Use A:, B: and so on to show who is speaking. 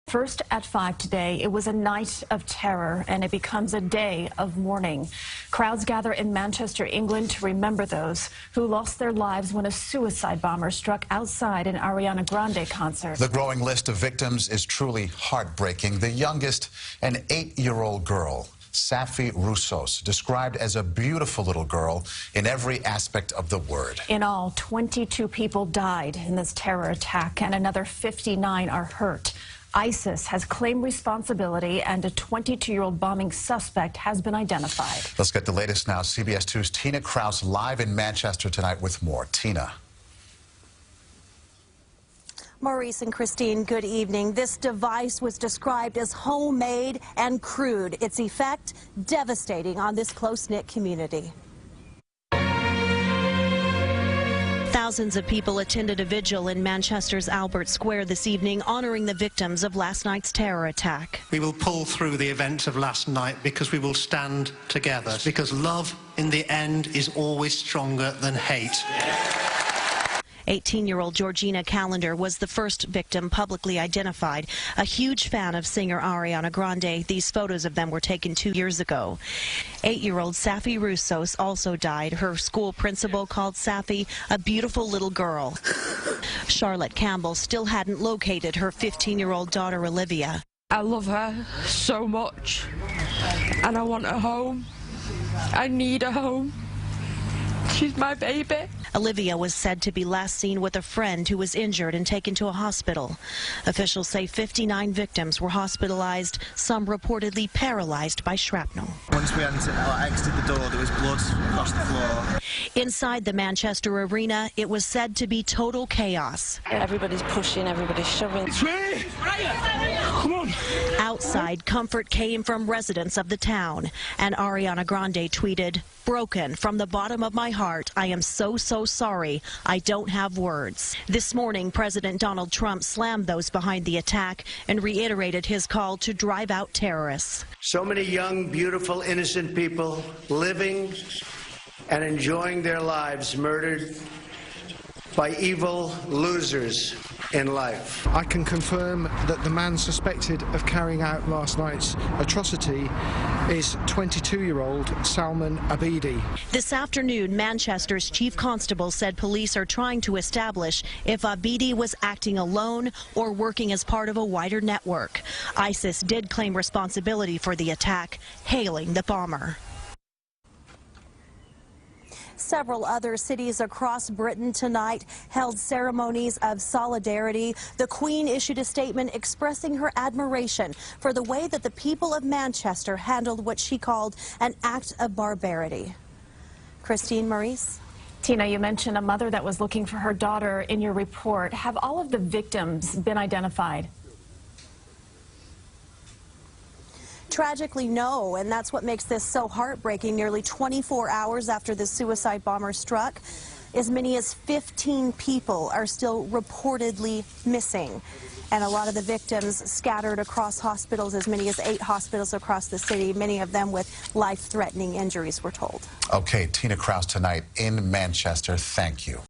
A: First at 5 today, it was a night of terror, and it becomes a day of mourning. Crowds gather in Manchester, England to remember those who lost their lives when a suicide bomber struck outside an Ariana Grande concert.
B: The growing list of victims is truly heartbreaking. The youngest, an 8-year-old girl, Safi Roussos, described as a beautiful little girl in every aspect of the word.
A: In all, 22 people died in this terror attack, and another 59 are hurt. ISIS has claimed responsibility, and a 22-year-old bombing suspect has been identified.
B: Let's get the latest now. CBS 2's Tina Kraus live in Manchester tonight with more. Tina.
C: Maurice and Christine, good evening. This device was described as homemade and crude. Its effect devastating on this close-knit community. Thousands of people attended a vigil in Manchester's Albert Square this evening, honoring the victims of last night's terror attack.
D: We will pull through the events of last night because we will stand together, because love in the end is always stronger than hate.
C: 18-year-old Georgina Calendar was the first victim publicly identified. A huge fan of singer Ariana Grande. These photos of them were taken 2 years ago. 8-year-old Safi Roussos also died. Her school principal called Safi a beautiful little girl. Charlotte Campbell still hadn't located her 15-year-old daughter Olivia.
E: I love her so much, and I want a home. I need a home. She's my baby.
C: Olivia was said to be last seen with a friend who was injured and taken to a hospital. Officials say 59 victims were hospitalized, some reportedly paralyzed by shrapnel.
F: Once we exited the door, there was blood across the floor.
C: Inside the Manchester Arena, it was said to be total chaos.
G: Everybody's pushing, everybody's shoving.
E: Come on.
C: Outside, comfort came from residents of the town. And Ariana Grande tweeted, "Broken from the bottom of my heart. I am so sorry. I don't have words." This morning, President Donald Trump slammed those behind the attack and reiterated his call to drive out terrorists.
H: So many young, beautiful, innocent people living and enjoying their lives murdered by evil losers in life.
I: I can confirm that the man suspected of carrying out last night's atrocity is 22-year-old Salman Abedi.
C: This afternoon, Manchester's chief constable said police are trying to establish if Abedi was acting alone or working as part of a wider network. ISIS did claim responsibility for the attack, hailing the bomber. Several other cities across Britain tonight held ceremonies of solidarity. The Queen issued a statement expressing her admiration for the way that the people of Manchester handled what she called an act of barbarity. Christine, Maurice?
A: Tina, you mentioned a mother that was looking for her daughter in your report. Have all of the victims been identified?
C: Tragically, no, and that's what makes this so heartbreaking. Nearly 24 hours after the suicide bomber struck, as many as 15 people are still reportedly missing. And a lot of the victims scattered across hospitals, as many as 8 hospitals across the city, many of them with life-threatening injuries, we're told.
B: Okay, Tina Kraus tonight in Manchester. Thank you.